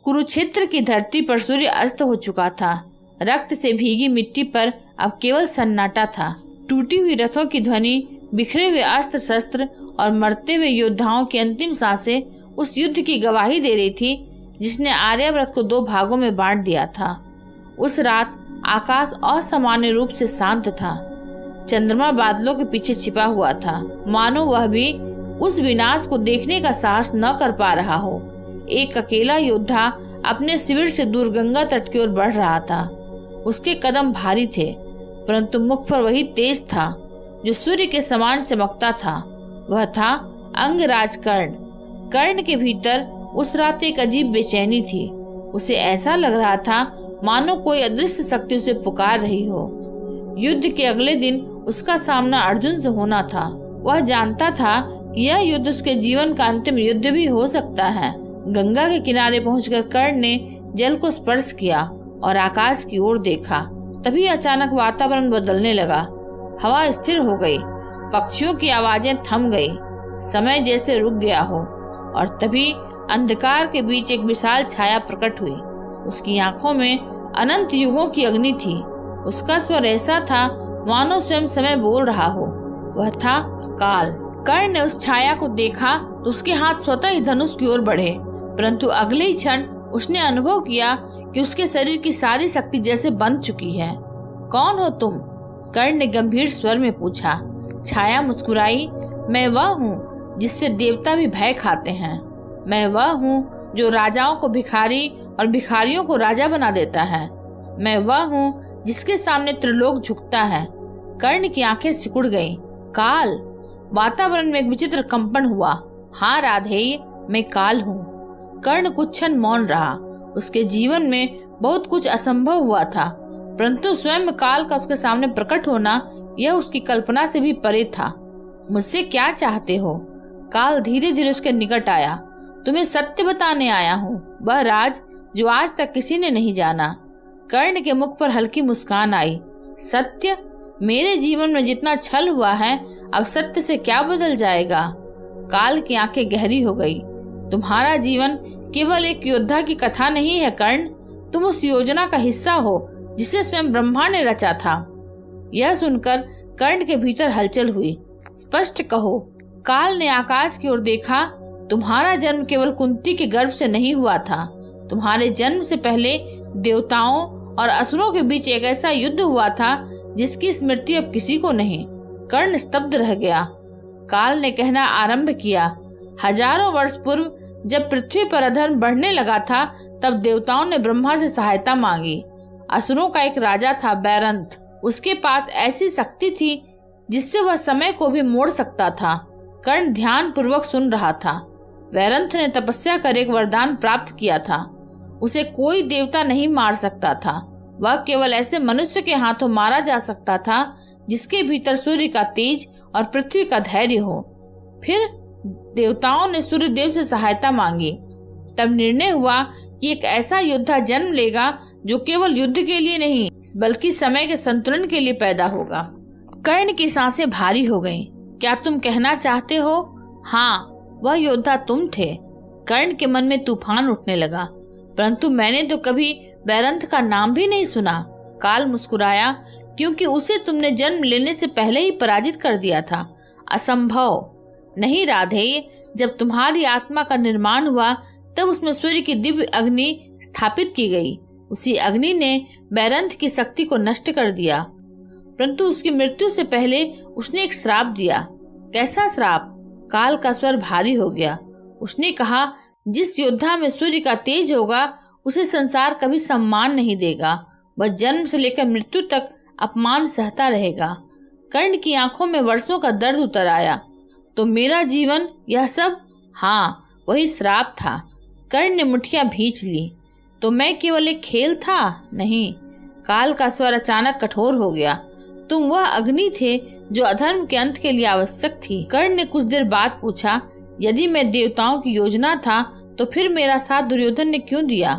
कुरुक्षेत्र की धरती पर सूर्य अस्त हो चुका था। रक्त से भीगी मिट्टी पर अब केवल सन्नाटा था। टूटी हुई रथों की ध्वनि, बिखरे हुए अस्त्र शस्त्र और मरते हुए योद्धाओं की अंतिम सांसें उस युद्ध की गवाही दे रही थी जिसने आर्यावर्त को 2 भागों में बांट दिया था। उस रात आकाश असामान्य रूप से शांत था। चंद्रमा बादलों के पीछे छिपा हुआ था, मानो वह भी उस विनाश को देखने का साहस न कर पा रहा हो। एक अकेला योद्धा अपने शिविर से दूर गंगा तट की ओर बढ़ रहा था। उसके कदम भारी थे, परंतु मुख पर वही तेज था जो सूर्य के समान चमकता था। वह था अंगराज कर्ण। कर्ण के भीतर उस रात एक अजीब बेचैनी थी। उसे ऐसा लग रहा था मानो कोई अदृश्य शक्ति उसे पुकार रही हो। युद्ध के अगले दिन उसका सामना अर्जुन से होना था। वह जानता था कि यह युद्ध उसके जीवन का अंतिम युद्ध भी हो सकता है। गंगा के किनारे पहुंचकर कर्ण ने जल को स्पर्श किया और आकाश की ओर देखा। तभी अचानक वातावरण बदलने लगा। हवा स्थिर हो गई, पक्षियों की आवाजें थम गई, समय जैसे रुक गया हो। और तभी अंधकार के बीच एक विशाल छाया प्रकट हुई। उसकी आंखों में अनंत युगों की अग्नि थी। उसका स्वर ऐसा था मानो स्वयं समय बोल रहा हो। वह था काल। कर्ण ने उस छाया को देखा तो उसके हाथ स्वतः ही धनुष की ओर बढ़े, परंतु अगले ही क्षण उसने अनुभव किया कि उसके शरीर की सारी शक्ति जैसे बंध चुकी है। कौन हो तुम? कर्ण ने गंभीर स्वर में पूछा। छाया मुस्कुराई। मैं वह हूँ जिससे देवता भी भय खाते हैं। मैं वह हूँ जो राजाओं को भिखारी और भिखारियों को राजा बना देता है। मैं वह हूँ जिसके सामने त्रिलोक झुकता है। कर्ण की आंखें सिकुड़ गईं। काल। वातावरण में एक विचित्र कंपन हुआ। हाँ राधेय, मैं काल हूँ। कर्ण कुछ क्षण मौन रहा। उसके जीवन में बहुत कुछ असंभव हुआ था, परंतु स्वयं काल का उसके सामने प्रकट होना यह उसकी कल्पना से भी परे था। मुझसे क्या चाहते हो? काल धीरे धीरे उसके निकट आया। तुम्हें सत्य बताने आया हूँ, वह राज जो आज तक किसी ने नहीं जाना। कर्ण के मुख पर हल्की मुस्कान आई। सत्य? मेरे जीवन में जितना छल हुआ है, अब सत्य से क्या बदल जाएगा? काल की आंखें गहरी हो गई। तुम्हारा जीवन केवल एक योद्धा की कथा नहीं है कर्ण। तुम उस योजना का हिस्सा हो जिसे स्वयं ब्रह्मा ने रचा था। यह सुनकर कर्ण के भीतर हलचल हुई। स्पष्ट कहो। काल ने आकाश की ओर देखा। तुम्हारा जन्म केवल कुंती के गर्भ से नहीं हुआ था। तुम्हारे जन्म से पहले देवताओं और असुरों के बीच एक ऐसा युद्ध हुआ था जिसकी स्मृति अब किसी को नहीं। कर्ण स्तब्ध रह गया। काल ने कहना आरंभ किया। हजारों वर्ष पूर्व जब पृथ्वी पर अधर्म बढ़ने लगा था, तब देवताओं ने ब्रह्मा से सहायता मांगी। असुरों का एक राजा था बैरंथ। उसके पास ऐसी शक्ति थी जिससे वह समय को भी मोड़ सकता था। कर्ण ध्यान पूर्वक सुन रहा था। बैरंथ ने तपस्या कर एक वरदान प्राप्त किया था। उसे कोई देवता नहीं मार सकता था। वह केवल ऐसे मनुष्य के हाथों मारा जा सकता था जिसके भीतर सूर्य का तेज और पृथ्वी का धैर्य हो। फिर देवताओं ने सूर्य देव से सहायता मांगी। तब निर्णय हुआ कि एक ऐसा योद्धा जन्म लेगा जो केवल युद्ध के लिए नहीं बल्कि समय के संतुलन के लिए पैदा होगा। कर्ण की सांसें भारी हो गईं। क्या तुम कहना चाहते हो? हाँ, वह योद्धा तुम थे। कर्ण के मन में तूफान उठने लगा। परंतु मैंने तो कभी बैरंथ का नाम भी नहीं सुना। काल मुस्कुराया। क्योंकि उसे तुमने जन्म लेने से पहले ही पराजित कर दिया था। असंभव। नहीं राधेय, जब तुम्हारी आत्मा का निर्माण हुआ तब उसमें सूर्य की दिव्य अग्नि स्थापित की गई। उसी अग्नि ने बैरंथ की शक्ति को नष्ट कर दिया, परंतु उसकी मृत्यु से पहले उसने एक श्राप दिया। कैसा श्राप? काल का स्वर भारी हो गया। उसने कहा, जिस योद्धा में सूर्य का तेज होगा उसे संसार कभी सम्मान नहीं देगा। वह जन्म से लेकर मृत्यु तक अपमान सहता रहेगा। कर्ण की आंखों में वर्षों का दर्द उतर आया। तो मेरा जीवन, यह सब? हाँ, वही श्राप था। कर्ण ने मुट्ठियां भींच ली। तो मैं केवल एक खेल था? नहीं। काल का स्वर अचानक कठोर हो गया। तुम वह अग्नि थे जो अधर्म के अंत के लिए आवश्यक थी। कर्ण ने कुछ देर बाद पूछा, यदि मैं देवताओं की योजना था तो फिर मेरा साथ दुर्योधन ने क्यों दिया?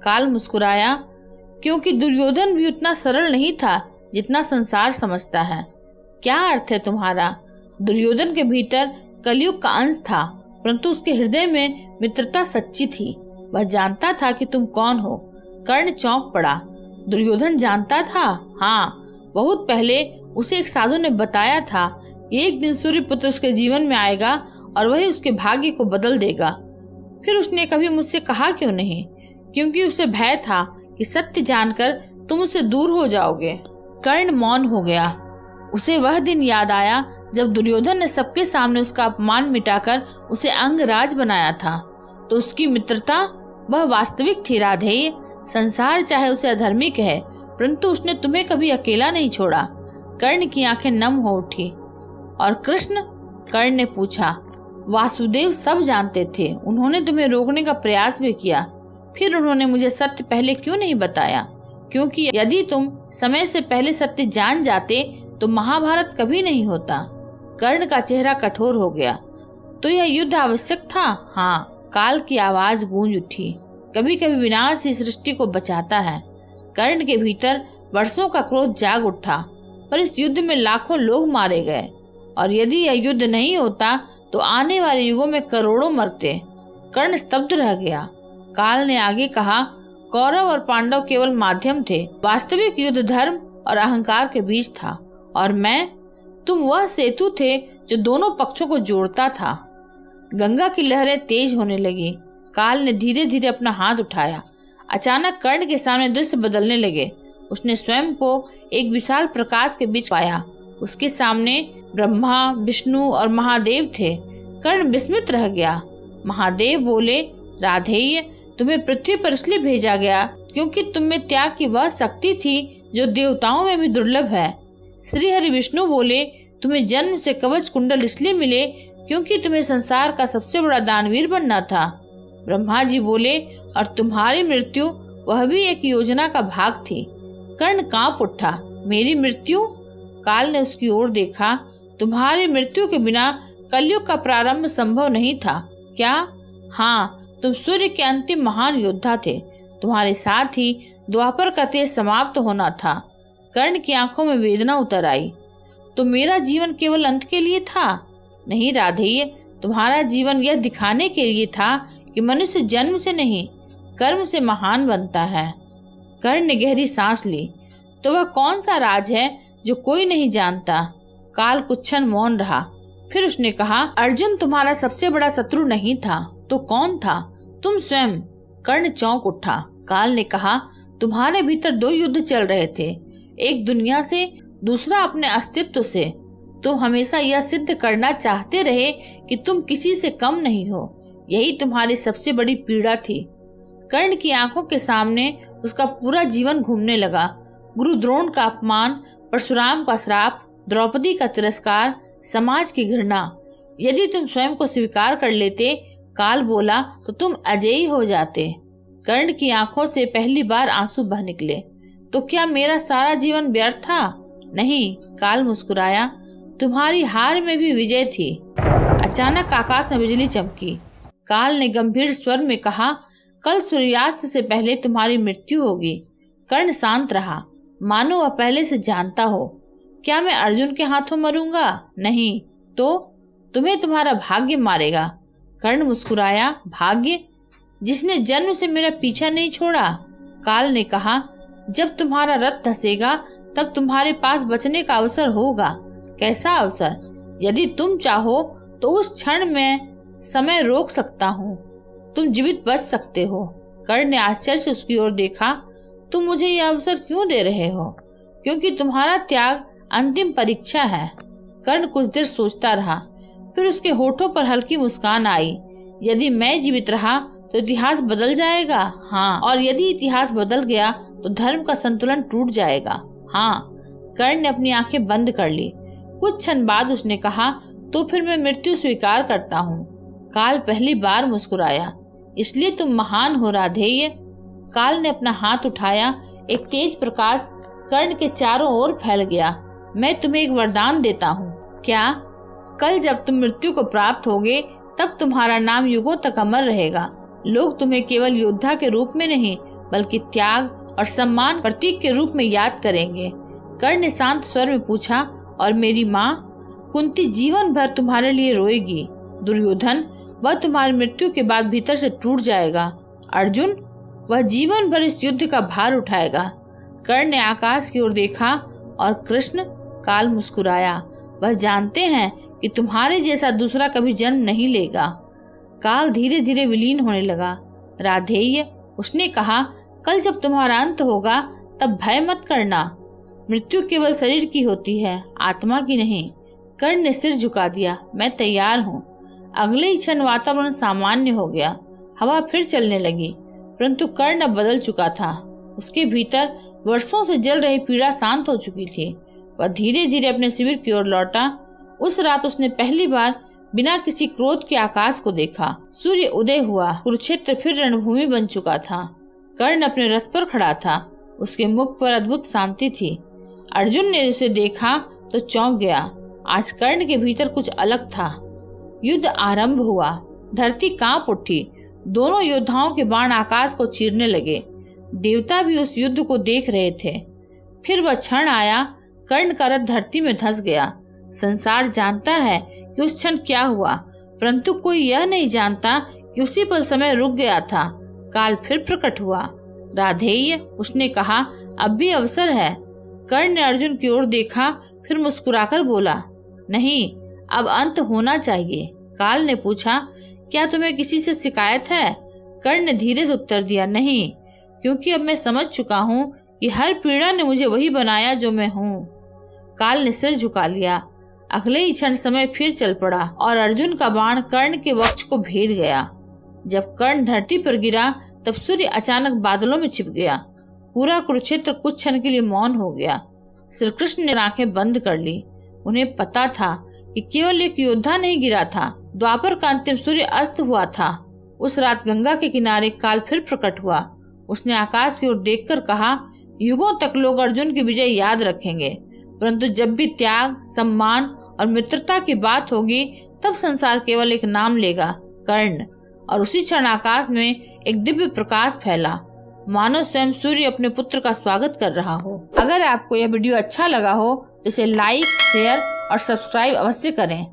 काल मुस्कुराया। क्योंकि दुर्योधन भी उतना सरल नहीं था जितना संसार समझता है। क्या अर्थ है तुम्हारा? दुर्योधन के भीतर कलयुग का अंश था, परंतु उसके हृदय में मित्रता सच्ची थी। वह जानता था कि तुम कौन हो। कर्ण चौंक पड़ा। दुर्योधन जानता था? हाँ, बहुत पहले उसे एक साधु ने बताया था एक दिन सूर्यपुत्र उसके जीवन में आएगा और वही उसके भाग्य को बदल देगा। फिर उसने कभी मुझसे कहा क्यों नहीं? क्योंकि उसे भय था कि सत्य जानकर तुम उससे दूर हो जाओगे। कर्ण मौन हो गया। उसे वह दिन याद आया जब दुर्योधन ने सबके सामने उसका अपमान मिटाकर उसे अंगराज बनाया था। तो उसकी मित्रता वह वास्तविक थी राधेय। संसार चाहे उसे अधर्मी कहे, परंतु उसने तुम्हें कभी अकेला नहीं छोड़ा। कर्ण की आंखें नम हो उठी। और कृष्ण? कर्ण ने पूछा। वासुदेव सब जानते थे, उन्होंने तुम्हें रोकने का प्रयास भी किया। फिर उन्होंने मुझे सत्य पहले क्यों नहीं बताया? क्योंकि यदि तुम समय से पहले सत्य जान जाते तो महाभारत कभी नहीं होता। कर्ण का चेहरा कठोर हो गया। तो यह युद्ध आवश्यक था? हाँ, काल की आवाज गूंज उठी। कभी कभी विनाश ही सृष्टि को बचाता है। कर्ण के भीतर वर्षों का क्रोध जाग उठा। पर इस युद्ध में लाखों लोग मारे गए, और यदि यह युद्ध नहीं होता तो आने वाले युगों में करोड़ों मरते। कर्ण स्तब्ध रह गया। काल ने आगे कहा, कौरव और पांडव केवल माध्यम थे। वास्तविक युद्ध धर्म और अहंकार के बीच था, और तुम वह सेतु थे जो दोनों पक्षों को जोड़ता था। गंगा की लहरें तेज होने लगी। काल ने धीरे धीरे अपना हाथ उठाया। अचानक कर्ण के सामने दृश्य बदलने लगे। उसने स्वयं को एक विशाल प्रकाश के बीच पाया। उसके सामने ब्रह्मा, विष्णु और महादेव थे। कर्ण विस्मित रह गया। महादेव बोले, राधेय, तुम्हें पृथ्वी पर इसलिए भेजा गया क्योंकि तुम में त्याग की वह शक्ति थी जो देवताओं में भी दुर्लभ है। श्री हरि विष्णु बोले, तुम्हें जन्म से कवच कुंडल इसलिए मिले क्योंकि तुम्हें संसार का सबसे बड़ा दानवीर बनना था। ब्रह्मा जी बोले, और तुम्हारी मृत्यु वह भी एक योजना का भाग थी। कर्ण कांप उठा। मेरी मृत्यु? काल ने उसकी ओर देखा। तुम्हारी मृत्यु के बिना कलयुग का प्रारंभ संभव नहीं था। क्या? हाँ, तुम सूर्य के अंतिम महान योद्धा थे। तुम्हारे साथ ही द्वापर का तेज समाप्त होना था। कर्ण की आंखों में वेदना उतर आई। तो मेरा जीवन केवल अंत के लिए था? नहीं राधेय, तुम्हारा जीवन यह दिखाने के लिए था कि मनुष्य जन्म से नहीं, कर्म से महान बनता है। कर्ण ने गहरी सांस ली। तो वह कौन सा राज है जो कोई नहीं जानता? काल कुछ क्षण मौन रहा। फिर उसने कहा, अर्जुन तुम्हारा सबसे बड़ा शत्रु नहीं था तो कौन था? तुम स्वयं। कर्ण चौंक उठा। काल ने कहा, तुम्हारे भीतर दो युद्ध चल रहे थे, एक दुनिया से, दूसरा अपने अस्तित्व से। तुम हमेशा यह सिद्ध करना चाहते रहे कि तुम किसी से कम नहीं हो। यही तुम्हारी सबसे बड़ी पीड़ा थी। कर्ण की आंखों के सामने उसका पूरा जीवन घूमने लगा। गुरु द्रोण का अपमान, परशुराम का श्राप, द्रौपदी का तिरस्कार, समाज की घृणा। यदि तुम स्वयं को स्वीकार कर लेते, काल बोला, तो तुम अजेय हो जाते। कर्ण की आंखों से पहली बार आंसू बह निकले। तो क्या मेरा सारा जीवन व्यर्थ था? नहीं, काल मुस्कुराया, तुम्हारी हार में भी विजय थी। अचानक आकाश में बिजली चमकी। काल ने गंभीर स्वर में कहा, कल सूर्यास्त से पहले तुम्हारी मृत्यु होगी। कर्ण शांत रहा, मानो वह पहले से जानता हो। क्या मैं अर्जुन के हाथों मरूंगा? नहीं। तो तुम्हें तुम्हारा भाग्य मारेगा। कर्ण मुस्कुराया, भाग्य? जिसने जन्म से मेरा पीछा नहीं छोड़ा। काल ने कहा, जब तुम्हारा रथ धसेगा तब तुम्हारे पास बचने का अवसर होगा। कैसा अवसर? यदि तुम चाहो तो उस क्षण में समय रोक सकता हूँ। तुम जीवित बच सकते हो। कर्ण ने आश्चर्य से उसकी ओर देखा। तुम मुझे यह अवसर क्यों दे रहे हो? क्योंकि तुम्हारा त्याग अंतिम परीक्षा है। कर्ण कुछ देर सोचता रहा, फिर उसके होठों पर हल्की मुस्कान आई। यदि मैं जीवित रहा तो इतिहास बदल जाएगा। हाँ, और यदि इतिहास बदल गया तो धर्म का संतुलन टूट जाएगा। हाँ। कर्ण ने अपनी आंखें बंद कर ली। कुछ क्षण बाद उसने कहा, तो फिर मैं मृत्यु स्वीकार करता हूँ। काल पहली बार मुस्कुराया। इसलिए तुम महान हो राधेय। काल ने अपना हाथ उठाया। एक तेज प्रकाश कर्ण के चारों ओर फैल गया। मैं तुम्हें एक वरदान देता हूँ। क्या? कल जब तुम मृत्यु को प्राप्त होगे तब तुम्हारा नाम युगों तक अमर रहेगा। लोग तुम्हें केवल योद्धा के रूप में नहीं, बल्कि त्याग और सम्मान प्रतीक के रूप में याद करेंगे। कर्ण ने शांत स्वर में पूछा, और मेरी माँ? कुंती जीवन भर तुम्हारे लिए रोएगी। दुर्योधन, वह तुम्हारी मृत्यु के बाद भीतर से टूट जाएगा। अर्जुन, वह जीवन भर इस युद्ध का भार उठाएगा। कर्ण ने आकाश की ओर देखा और कृष्ण, काल मुस्कुराया। वह जानते हैं कि तुम्हारे जैसा दूसरा कभी जन्म नहीं लेगा। काल धीरे धीरे विलीन होने लगा। राधेय, उसने कहा, कल जब तुम्हारा अंत होगा तब भय मत करना। मृत्यु केवल शरीर की होती है, आत्मा की नहीं। कर्ण ने सिर झुका दिया। मैं तैयार हूँ। अगले ही क्षण वातावरण सामान्य हो गया। हवा फिर चलने लगी, परंतु कर्ण अब बदल चुका था। उसके भीतर वर्षों से जल रही पीड़ा शांत हो चुकी थी। वह धीरे धीरे अपने शिविर की ओर लौटा। उस रात उसने पहली बार बिना किसी क्रोध के आकाश को देखा। सूर्य उदय हुआ। कुरुक्षेत्र फिर रणभूमि बन चुका था। कर्ण अपने रथ पर खड़ा था। उसके मुख पर अद्भुत शांति थी। अर्जुन ने उसे देखा तो चौंक गया। आज कर्ण के भीतर कुछ अलग था। युद्ध आरंभ हुआ। धरती कांप उठी। दोनों योद्धाओं के बाण आकाश को चीरने लगे। देवता भी उस युद्ध को देख रहे थे। फिर वह क्षण आया। कर्ण का रथ धरती में धंस गया। संसार जानता है कि उस क्षण क्या हुआ, परंतु कोई यह नहीं जानता कि उसी पल समय रुक गया था। काल फिर प्रकट हुआ। राधेय, उसने कहा, अब भी अवसर है। कर्ण ने अर्जुन की ओर देखा, फिर मुस्कुराकर बोला, नहीं, अब अंत होना चाहिए। काल ने पूछा, क्या तुम्हें किसी से शिकायत है? कर्ण ने धीरे से उत्तर दिया, नहीं, क्योंकि अब मैं समझ चुका हूँ कि हर पीड़ा ने मुझे वही बनाया जो मैं हूँ। काल ने सिर झुका लिया। अगले ही क्षण समय फिर चल पड़ा और अर्जुन का बाण कर्ण के वक्ष को भेद गया। जब कर्ण धरती पर गिरा तब सूर्य अचानक बादलों में छिप गया। पूरा कुरुक्षेत्र कुछ क्षण के लिए मौन हो गया। श्री कृष्ण ने आंखें बंद कर ली। उन्हें पता था कि केवल एक योद्धा नहीं गिरा था। द्वापर का अंतिम सूर्य अस्त हुआ था। उस रात गंगा के किनारे काल फिर प्रकट हुआ। उसने आकाश की ओर देखकर कहा, युगों तक लोग अर्जुन की विजय याद रखेंगे, परंतु जब भी त्याग, सम्मान और मित्रता की बात होगी तब संसार केवल एक नाम लेगा, कर्ण। और उसी क्षण आकाश में एक दिव्य प्रकाश फैला, मानो स्वयं सूर्य अपने पुत्र का स्वागत कर रहा हो। अगर आपको यह वीडियो अच्छा लगा हो तो इसे लाइक, शेयर और सब्सक्राइब अवश्य करें।